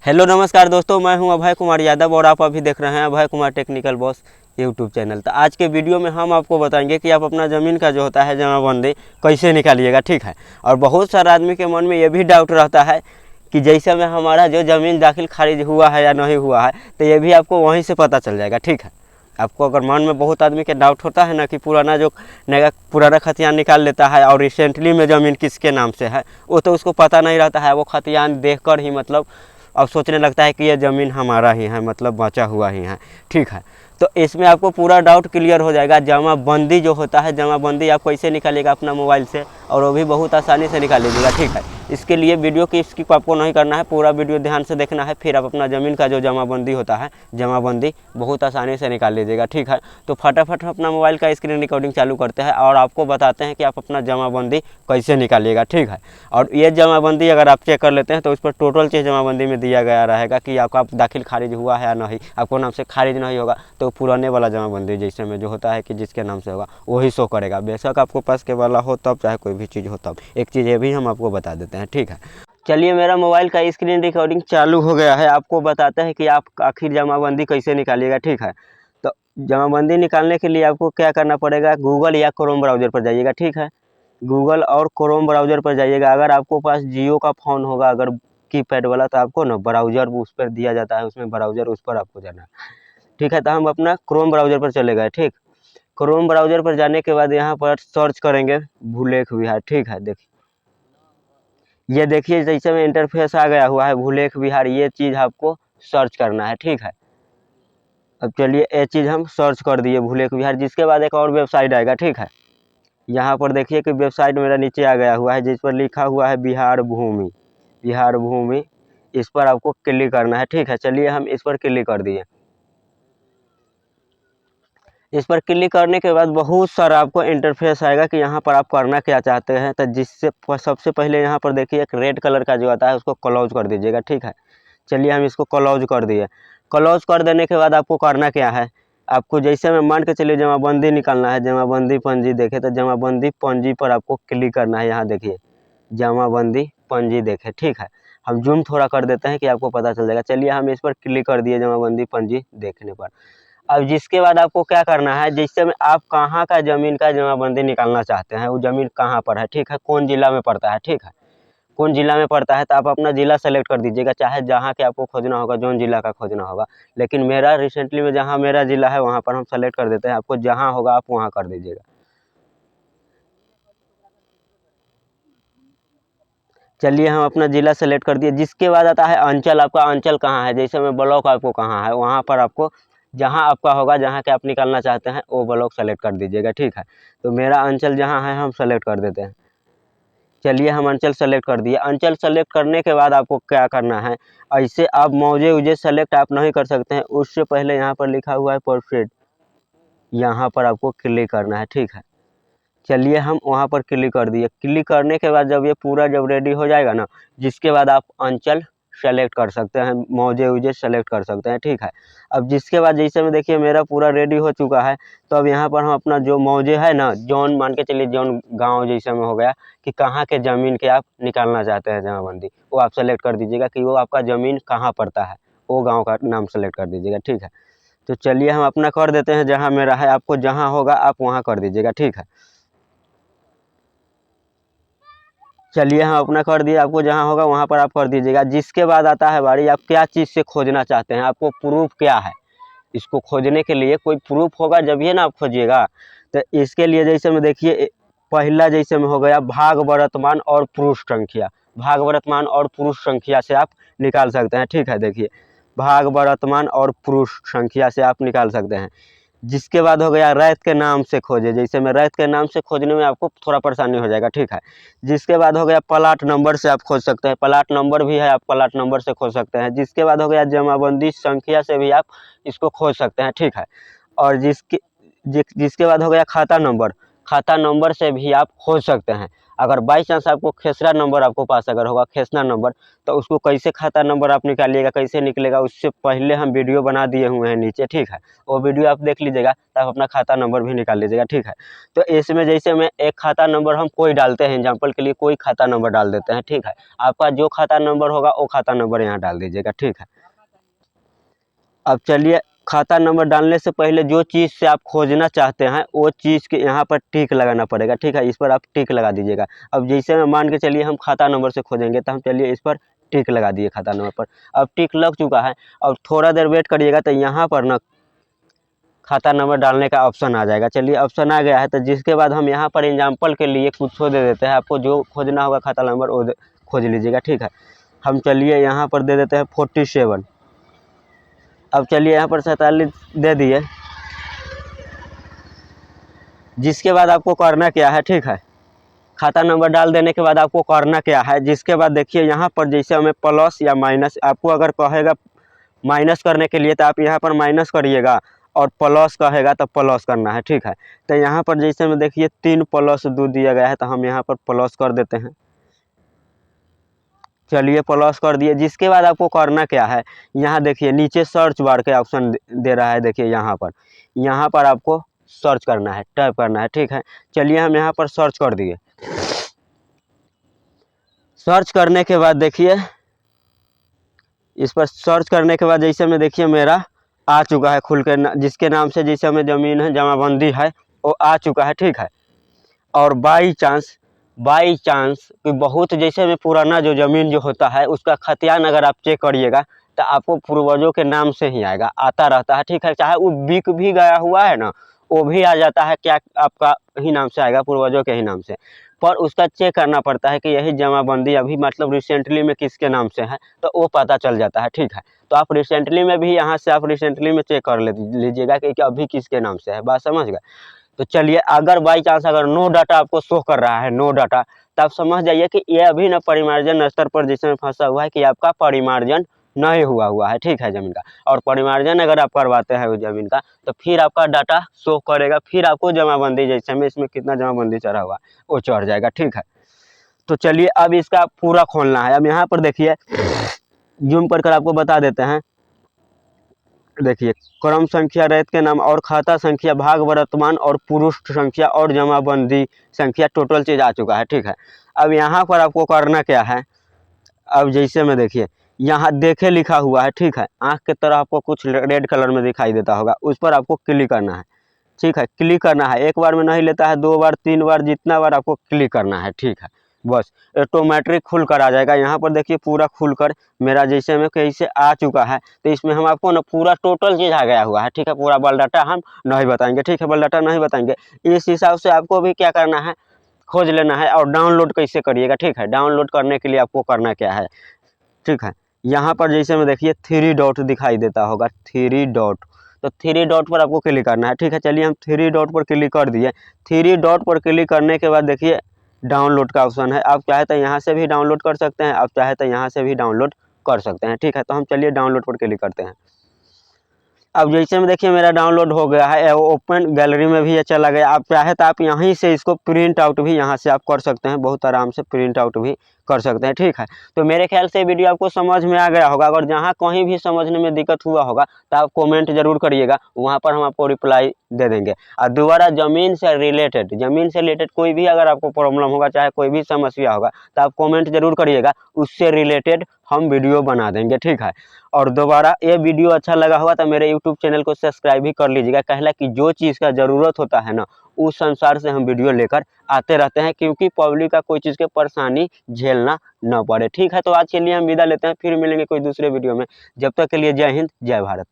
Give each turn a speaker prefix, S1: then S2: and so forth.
S1: Hello नमस्कार दोस्तों, मैं हूं अभय कुमार यादव और आप अभी देख रहे हैं Abhay Kumar technical boss YouTube channel. तो आज के वीडियो में हम आपको बताएंगे कि आप अपना ज़मीन का जो होता है जमाबंदी कैसे निकालिएगा, ठीक है। और बहुत सारे आदमी के मन में ये भी डाउट रहता है कि जैसे में हमारा जो ज़मीन दाखिल खारिज हुआ है या नहीं हुआ है, तो ये भी आपको वहीं से पता चल जाएगा, ठीक है। आपको अगर मन में बहुत आदमी के डाउट होता है ना कि पुराना खतियान निकाल लेता है और रिसेंटली में ज़मीन किसके नाम से है, वो तो उसको पता नहीं रहता है। वो खतियान देखकर ही मतलब अब सोचने लगता है कि ये ज़मीन हमारा ही है, मतलब बचा हुआ ही है, ठीक है। तो इसमें आपको पूरा डाउट क्लियर हो जाएगा। जमाबंदी जो होता है, जमाबंदी आप कैसे निकालिएगा अपना मोबाइल से, और वो भी बहुत आसानी से निकाल लीजिएगा, ठीक है। इसके लिए वीडियो की स्किप आपको नहीं करना है, पूरा वीडियो ध्यान से देखना है, फिर आप अपना ज़मीन का जो जमाबंदी होता है, जमाबंदी बहुत आसानी से निकाल लीजिएगा, ठीक है। तो फटाफट अपना मोबाइल का स्क्रीन रिकॉर्डिंग चालू करते हैं और आपको बताते हैं कि आप अपना जमाबंदी कैसे निकालिएगा, ठीक है। और ये जमाबंदी अगर आप चेक कर लेते हैं तो उस पर टोटल चीज़ जमाबंदी में दिया गया रहेगा कि आपका दाखिल खारिज हुआ है या नहीं। आपको नाम से खारिज नहीं होगा तो पुराने वाला जमाबंदी जैसे में जो होता है कि जिसके नाम से होगा वही शो करेगा। बेशक आपको पास के वाला हो तब, चाहे कोई भी चीज़ हो तब। एक चीज़ ये भी हम आपको बता देते हैं, ठीक है। चलिए, मेरा मोबाइल का स्क्रीन रिकॉर्डिंग चालू हो गया है। आपको बताते हैं कि आप आखिर जमाबंदी कैसे निकालिएगा, ठीक है। तो जमाबंदी निकालने के लिए आपको क्या करना पड़ेगा, गूगल या क्रोम ब्राउज़र पर जाइएगा, ठीक है। गूगल और क्रोम ब्राउज़र पर जाइएगा। अगर आपको पास जियो का फ़ोन होगा, अगर कीपैड वाला, तो आपको ना ब्राउज़र उस पर दिया जाता है, उसमें ब्राउज़र उस पर आपको जाना है, ठीक है। तो हम अपना क्रोम ब्राउज़र पर चले गए, ठीक। क्रोम ब्राउज़र पर जाने के बाद यहाँ पर सर्च करेंगे भूलेख विहार, ठीक है। देखिए, ये देखिए जैसे में इंटरफेस आ गया हुआ है भूलेख विहार, ये चीज़ आपको सर्च करना है, ठीक है। अब चलिए, ये चीज़ हम सर्च कर दिए भूलेख विहार। जिसके बाद एक और वेबसाइट आएगा, ठीक है। यहाँ पर देखिए कि वेबसाइट मेरा नीचे आ गया हुआ है जिस पर लिखा हुआ है बिहार भूमि, बिहार भूमि। इस पर आपको क्लिक करना है, ठीक है। चलिए, हम इस पर क्लिक कर दिए। इस पर क्लिक करने के बाद बहुत सारा आपको इंटरफेस आएगा कि यहाँ पर आप करना क्या चाहते हैं। तो जिससे सबसे पहले यहाँ पर देखिए एक रेड कलर का जो आता है उसको क्लोज कर दीजिएगा, ठीक है। चलिए, हम इसको क्लोज कर दिए। क्लोज कर देने के बाद आपको करना क्या है, आपको जैसे में मान के चलिए जमाबंदी निकालना है, जमाबंदी पंजी देखे तो जमाबंदी पंजी पर आपको क्लिक करना है। यहाँ देखिए जमाबंदी पंजी देखे, ठीक है। हम जूम थोड़ा कर देते हैं कि आपको पता चल जाएगा। चलिए, हम इस पर क्लिक कर दिए जमाबंदी पंजी देखने पर। अब जिसके बाद आपको क्या करना है, जिससे में आप कहाँ का ज़मीन का जमाबंदी निकालना चाहते हैं, वो ज़मीन कहाँ पर है, ठीक है, कौन ज़िला में पड़ता है, ठीक है। कौन ज़िला में पड़ता है तो आप अपना ज़िला सेलेक्ट कर दीजिएगा, चाहे जहाँ के आपको खोजना होगा, जौन ज़िला का खोजना होगा। लेकिन मेरा रिसेंटली में जहाँ मेरा ज़िला है वहाँ पर हम सेलेक्ट कर देते हैं। आपको जहाँ होगा आप वहाँ कर दीजिएगा। चलिए, हम अपना ज़िला सेलेक्ट कर दिए। जिसके बाद आता है अंचल। आपका अंचल कहाँ है, जैसे में ब्लॉक आपको कहाँ है, वहाँ पर आपको जहाँ आपका होगा, जहाँ के आप निकालना चाहते हैं वो ब्लॉक सेलेक्ट कर दीजिएगा, ठीक है। तो मेरा अंचल जहाँ है हम सेलेक्ट कर देते हैं। चलिए, हम अंचल सेलेक्ट कर दिए। अंचल सेलेक्ट करने के बाद आपको क्या करना है, ऐसे आप मौजे उजे सेलेक्ट आप नहीं कर सकते हैं। उससे पहले यहाँ पर लिखा हुआ है परफेक्ट, यहाँ पर आपको क्लिक करना है, ठीक है। चलिए, हम वहाँ पर क्लिक कर दिए। क्लिक करने के बाद जब ये पूरा जब रेडी हो जाएगा ना, जिसके बाद आप अंचल सेलेक्ट कर सकते हैं, मौजे उजे सेलेक्ट कर सकते हैं, ठीक है। अब जिसके बाद जैसे में देखिए मेरा पूरा रेडी हो चुका है। तो अब यहाँ पर हम अपना जो मौजे है ना, जौन मान के चलिए जौन गांव जैसे में हो गया कि कहाँ के ज़मीन के आप निकालना चाहते हैं जमाबंदी, वो आप सेलेक्ट कर दीजिएगा कि वो आपका ज़मीन कहाँ पड़ता है, वो गाँव का नाम सेलेक्ट कर दीजिएगा, ठीक है। तो चलिए, हम अपना कर देते हैं जहाँ मेरा है। आपको जहाँ होगा आप वहाँ कर दीजिएगा, ठीक है। चलिए, हम अपना कर दिए। आपको जहाँ होगा वहाँ पर आप कर दीजिएगा। जिसके बाद आता है बारी, आप क्या चीज़ से खोजना चाहते हैं, आपको प्रूफ क्या है। इसको खोजने के लिए कोई प्रूफ होगा जब ये ना आप खोजिएगा। तो इसके लिए जैसे में देखिए पहला जैसे में हो गया भाग वर्तमान और पुरुष संख्या। भाग वर्तमान और पुरुष संख्या से आप निकाल सकते हैं, ठीक है। देखिए, भाग वर्तमान और पुरुष संख्या से आप निकाल सकते हैं। जिसके बाद हो गया रैत के नाम से खोजे। जैसे में रैत के नाम से खोजने में आपको थोड़ा परेशानी हो जाएगा, ठीक है। जिसके बाद हो गया प्लाट नंबर से आप खोज सकते हैं, प्लाट नंबर भी है, आप प्लाट नंबर से खोज सकते हैं। जिसके बाद हो गया जमाबंदी संख्या से भी आप इसको खोज सकते हैं, ठीक है। और जिसके बाद हो गया खाता नंबर, खाता नंबर से भी आप खोज सकते हैं। अगर बाई चांस आपको खेसरा नंबर आपको पास अगर होगा, खेसरा नंबर, तो उसको कैसे खाता नंबर आप निकालिएगा, कैसे निकलेगा, उससे पहले हम वीडियो बना दिए हुए हैं नीचे, ठीक है। वो वीडियो आप देख लीजिएगा तो आप अपना खाता नंबर भी निकाल लीजिएगा, ठीक है। तो इसमें जैसे में एक खाता नंबर हम कोई डालते हैं, एग्जाम्पल के लिए कोई खाता नंबर डाल देते हैं, ठीक है। आपका जो खाता नंबर होगा वो खाता नंबर यहाँ डाल दीजिएगा, ठीक है। अब चलिए, खाता नंबर डालने से पहले जो चीज़ से आप खोजना चाहते हैं वो चीज़ के यहाँ पर टिक लगाना पड़ेगा, ठीक है। इस पर आप टिक लगा दीजिएगा। अब जैसे में मान के चलिए हम खाता नंबर से खोजेंगे, तो हम चलिए इस पर टिक लगा दिए खाता नंबर पर। अब टिक लग चुका है। अब थोड़ा देर वेट करिएगा तो यहाँ पर ना खाता नंबर डालने का ऑप्शन आ जाएगा। चलिए, ऑप्शन आ गया है, तो जिसके बाद हम यहाँ पर एग्जाम्पल के लिए कुछ दे देते हैं। आपको जो खोजना होगा खाता नंबर वो खोज लीजिएगा, ठीक है। हम चलिए यहाँ पर दे देते हैं 47। अब चलिए यहाँ पर 47 दे दिए। जिसके बाद आपको करना क्या है, ठीक है। खाता नंबर डाल देने के बाद आपको करना क्या है, जिसके बाद देखिए यहाँ पर जैसे हमें प्लस या माइनस, आपको अगर कहेगा माइनस करने के लिए तो आप यहाँ पर माइनस करिएगा, और प्लस कहेगा तो प्लस करना है, ठीक है। तो यहाँ पर जैसे में देखिए 3+2 दिया गया है, तो हम यहाँ पर प्लस कर देते हैं। चलिए, प्लस कर दिए। जिसके बाद आपको करना क्या है, यहाँ देखिए नीचे सर्च बार के ऑप्शन दे रहा है, देखिए यहाँ पर आपको सर्च करना है, टाइप करना है, ठीक है। चलिए, हम यहाँ पर सर्च कर दिए। सर्च करने के बाद देखिए, इस पर सर्च करने के बाद जैसे में देखिए मेरा आ चुका है खुल के, जिसके नाम से जैसे हमें ज़मीन है, जमाबंदी है, वो आ चुका है, ठीक है। और बाई चांस कि बहुत जैसे में पुराना जो ज़मीन जो होता है उसका खतियान अगर आप चेक करिएगा तो आपको पूर्वजों के नाम से ही आएगा, आता रहता है, ठीक है। चाहे वो बिक भी गया हुआ है ना, वो भी आ जाता है, क्या आपका ही नाम से आएगा, पूर्वजों के ही नाम से। पर उसका चेक करना पड़ता है कि यही जमाबंदी अभी मतलब रिसेंटली में किसके नाम से है, तो वो पता चल जाता है, ठीक है। तो आप रिसेंटली में भी यहाँ से आप रिसेंटली में चेक कर लीजिएगा कि अभी किसके नाम से है, बात समझ गए। तो चलिए, अगर बाई चांस अगर नो डाटा आपको शो कर रहा है, नो डाटा, तो आप समझ जाइए कि ये अभी ना परिमार्जन स्तर पर जिसमें फंसा हुआ है कि आपका परिमार्जन नहीं हुआ है, ठीक है, ज़मीन का। और परिमार्जन अगर आप करवाते हैं उस ज़मीन का, तो फिर आपका डाटा शो करेगा, फिर आपको जमाबंदी जैसे में इसमें कितना जमाबंदी चढ़ा हुआ है वो चढ़ जाएगा, ठीक है। तो चलिए, अब इसका पूरा खोलना है। अब यहाँ पर देखिए, जूम कर आपको बता देते हैं। देखिए, क्रम संख्या, रैत के नाम और खाता संख्या, भाग वर्तमान और पुरुष संख्या और जमाबंदी संख्या, टोटल चीज़ आ चुका है, ठीक है। अब यहाँ पर आपको करना क्या है, अब जैसे में देखिए यहाँ देखे लिखा हुआ है, ठीक है। आँख की तरह आपको कुछ रेड कलर में दिखाई देता होगा, उस पर आपको क्लिक करना है, ठीक है। क्लिक करना है, एक बार में नहीं लेता है, 2 बार 3 बार, जितना बार आपको क्लिक करना है, ठीक है। बस ऑटोमेटिक खुल कर आ जाएगा। यहाँ पर देखिए पूरा खुलकर मेरा जैसे में कैसे आ चुका है। तो इसमें हम आपको ना पूरा टोटल चीज़ आ गया हुआ है, ठीक है। पूरा बल डाटा हम नहीं बताएंगे, ठीक है, बल डाटा नहीं बताएंगे। इस हिसाब से आपको भी क्या करना है, खोज लेना है। और डाउनलोड कैसे करिएगा, ठीक है। डाउनलोड करने के लिए आपको करना क्या है, ठीक है। यहाँ पर जैसे में देखिए 3 डॉट दिखाई देता होगा, 3 डॉट, तो 3 डॉट पर आपको क्लिक करना है, ठीक है। चलिए, हम 3 डॉट पर क्लिक कर दिए। 3 डॉट पर क्लिक करने के बाद देखिए डाउनलोड का ऑप्शन है। आप चाहे तो यहाँ से भी डाउनलोड कर सकते हैं, आप चाहे तो यहाँ से भी डाउनलोड कर सकते हैं, ठीक है। तो हम चलिए डाउनलोड पर क्लिक करते हैं। अब जैसे में देखिए मेरा डाउनलोड हो गया है, ओपन गैलरी में भी ये चला गया। आप चाहे तो आप यहीं से इसको प्रिंट आउट भी यहाँ से आप कर सकते हैं, बहुत आराम से प्रिंट आउट भी कर सकते हैं, ठीक है। तो मेरे ख्याल से वीडियो आपको समझ में आ गया होगा। अगर जहाँ कहीं भी समझने में दिक्कत हुआ होगा तो आप कमेंट जरूर करिएगा, वहाँ पर हम आपको रिप्लाई दे देंगे। और दोबारा ज़मीन से रिलेटेड कोई भी अगर आपको प्रॉब्लम होगा, चाहे कोई भी समस्या होगा, तो आप कमेंट जरूर करिएगा, उससे रिलेटेड हम वीडियो बना देंगे, ठीक है। और दोबारा ये वीडियो अच्छा लगा होगा तो मेरे यूट्यूब चैनल को सब्सक्राइब भी कर लीजिएगा। कहला कि जो चीज़ का ज़रूरत होता है ना, उस संसार से हम वीडियो लेकर आते रहते हैं, क्योंकि पब्लिक का कोई चीज़ के परेशानी झेलना न पड़े, ठीक है। तो आज के लिए हम विदा लेते हैं, फिर मिलेंगे कोई दूसरे वीडियो में। जब तक के लिए जय हिंद, जय भारत।